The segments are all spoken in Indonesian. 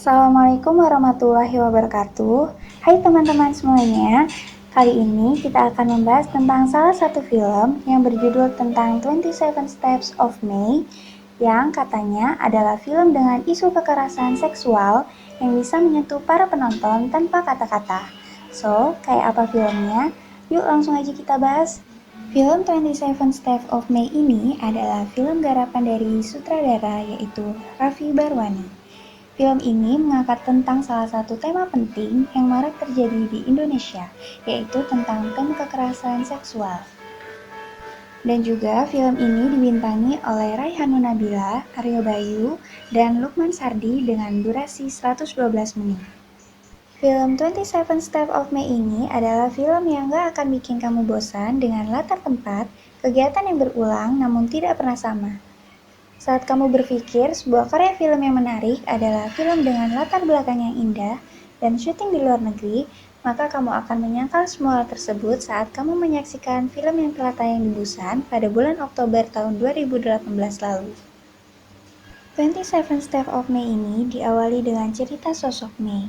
Assalamualaikum warahmatullahi wabarakatuh. Hai teman-teman semuanya. Kali ini kita akan membahas tentang salah satu film yang berjudul tentang 27 Steps of May, yang katanya adalah film dengan isu kekerasan seksual yang bisa menyentuh para penonton tanpa kata-kata. So, kayak apa filmnya? Yuk langsung aja kita bahas. Film 27 Steps of May ini adalah film garapan dari sutradara yaitu Raffi Barwani. Film ini mengangkat tentang salah satu tema penting yang marak terjadi di Indonesia, yaitu tentang kekerasan seksual. Dan juga film ini dibintangi oleh Raihanun Nabila, Aryo Bayu, dan Lukman Sardi dengan durasi 112 menit. Film 27 Steps of May ini adalah film yang gak akan bikin kamu bosan dengan latar tempat, kegiatan yang berulang namun tidak pernah sama. Saat kamu berpikir sebuah karya film yang menarik adalah film dengan latar belakang yang indah dan syuting di luar negeri, maka kamu akan menyangkal semua hal tersebut saat kamu menyaksikan film yang telah tayang di Busan pada bulan Oktober tahun 2018 lalu. 27 Steps of May ini diawali dengan cerita sosok May,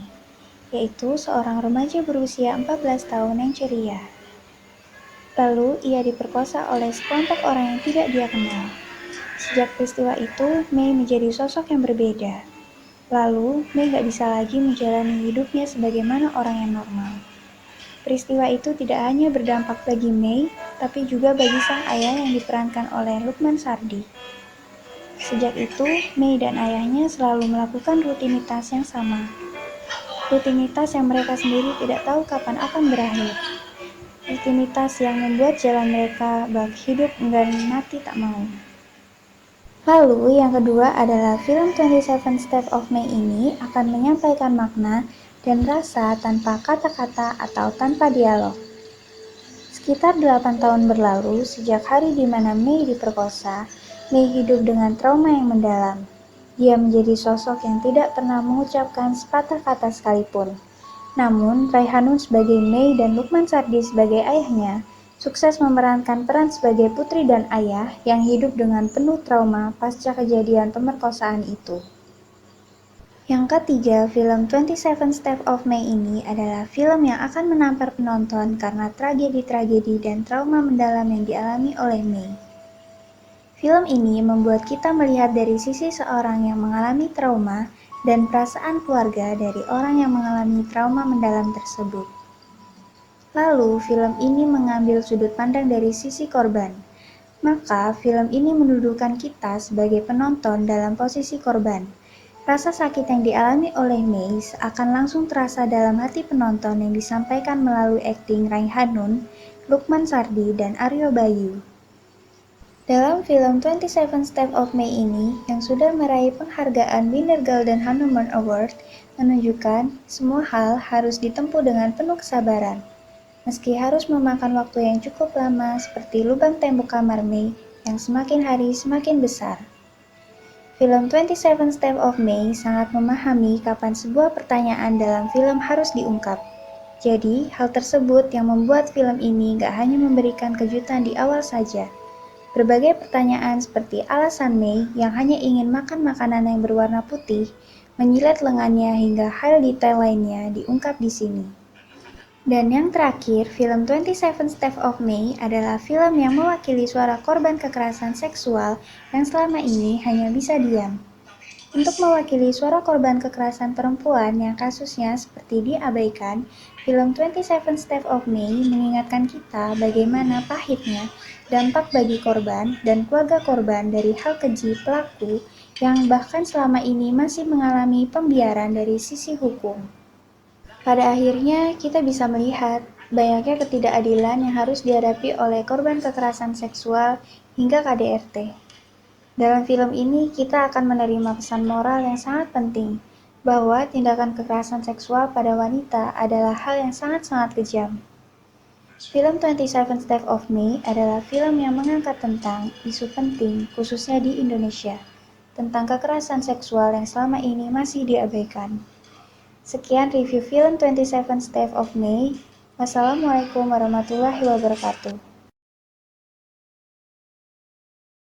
yaitu seorang remaja berusia 14 tahun yang ceria. Lalu ia diperkosa oleh sekelompok orang yang tidak dia kenal. Sejak peristiwa itu, May menjadi sosok yang berbeda. Lalu, May gak bisa lagi menjalani hidupnya sebagaimana orang yang normal. Peristiwa itu tidak hanya berdampak bagi May, tapi juga bagi sang ayah yang diperankan oleh Lukman Sardi. Sejak itu, May dan ayahnya selalu melakukan rutinitas yang sama. Rutinitas yang mereka sendiri tidak tahu kapan akan berakhir. Rutinitas yang membuat jalan mereka bak hidup enggan mati tak mau. Lalu yang kedua adalah film 27 Steps of May ini akan menyampaikan makna dan rasa tanpa kata-kata atau tanpa dialog. Sekitar 8 tahun berlalu sejak hari di mana May diperkosa, May hidup dengan trauma yang mendalam. Dia menjadi sosok yang tidak pernah mengucapkan sepatah kata sekalipun. Namun, Raihanun sebagai May dan Lukman Sardi sebagai ayahnya sukses memerankan peran sebagai putri dan ayah yang hidup dengan penuh trauma pasca kejadian pemerkosaan itu. Yang ketiga, film 27 Steps of May ini adalah film yang akan menampar penonton karena tragedi-tragedi dan trauma mendalam yang dialami oleh May. Film ini membuat kita melihat dari sisi seorang yang mengalami trauma dan perasaan keluarga dari orang yang mengalami trauma mendalam tersebut. Lalu, film ini mengambil sudut pandang dari sisi korban. Maka, film ini mendudukan kita sebagai penonton dalam posisi korban. Rasa sakit yang dialami oleh May akan langsung terasa dalam hati penonton yang disampaikan melalui akting Raihanun, Lukman Sardi, dan Aryo Bayu. Dalam film 27 Steps of May ini, yang sudah meraih penghargaan Winner Golden Hanuman Award, menunjukkan semua hal harus ditempuh dengan penuh kesabaran. Meski harus memakan waktu yang cukup lama seperti lubang tembok kamar May yang semakin hari semakin besar. Film 27 Steps of May sangat memahami kapan sebuah pertanyaan dalam film harus diungkap. Jadi, hal tersebut yang membuat film ini gak hanya memberikan kejutan di awal saja. Berbagai pertanyaan seperti alasan May yang hanya ingin makan makanan yang berwarna putih, menjilat lengannya hingga hal detail lainnya diungkap di sini. Dan yang terakhir, film 27 Steps of May adalah film yang mewakili suara korban kekerasan seksual yang selama ini hanya bisa diam. Untuk mewakili suara korban kekerasan perempuan yang kasusnya seperti diabaikan, film 27 Steps of May mengingatkan kita bagaimana pahitnya dampak bagi korban dan keluarga korban dari hal keji pelaku yang bahkan selama ini masih mengalami pembiaran dari sisi hukum. Pada akhirnya, kita bisa melihat banyaknya ketidakadilan yang harus dihadapi oleh korban kekerasan seksual hingga KDRT. Dalam film ini, kita akan menerima pesan moral yang sangat penting, bahwa tindakan kekerasan seksual pada wanita adalah hal yang sangat-sangat kejam. Film 27 Steps of May adalah film yang mengangkat tentang isu penting, khususnya di Indonesia, tentang kekerasan seksual yang selama ini masih diabaikan. Sekian review film 27 Steps of May. Wassalamualaikum warahmatullahi wabarakatuh.